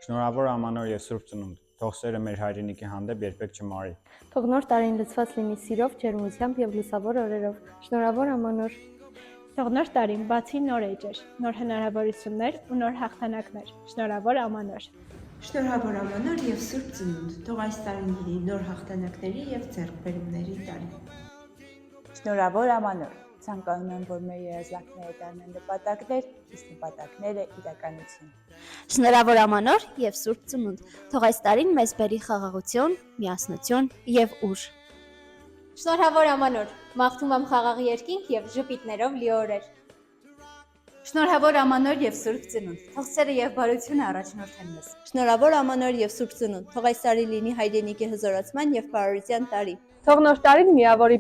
Շնորհավոր Ամանոր եւ Սուրբ Ծնունդ, թող սերը մեր հայրենիքի հանդեպ երբեք չմարի։ Թող նոր տարին լցված լինի սիրով, ջերմությամբ եւ լուսավոր օրերով։ Շնորհավոր Ամանոր։ Թող նոր տարին բացի նոր էջեր, նոր հնարավորություններ ու նոր հաղթանակներ։ Շնորհավոր Ամանոր։ Շնորհավոր Ամանոր եւ Սուրբ Ծնունդ, թող այս տարին լինի նոր հաղթանակների եւ ձեռքբերումների տարի։ Շնորհավոր Ամանոր, ցանկանում եմ, որ մեր երազանքները դառնան նպատակներ, իսկ նպատակները իրականություն։ Շնորհավոր Ամանոր եւ Սուրբ Ծնունդ, թող այս տարին մեզ բերի խաղաղություն, միասնություն եւ ուժ։ Շնորհավոր Ամանոր, մաղթում եմ խաղաղ երկինք եւ ժպիտներով լի օրեր։ Շնորհավոր Ամանոր եւ Սուրբ Ծնունդ, թող սերը եւ բարությունը առաջնորդեն մեզ։ Շնորհավոր Ամանոր եւ Սուրբ Ծնունդ, թող այս տարի լինի հայրենիքի հզորացման եւ բարօրության տարի։ Թող նոր տարին միավորի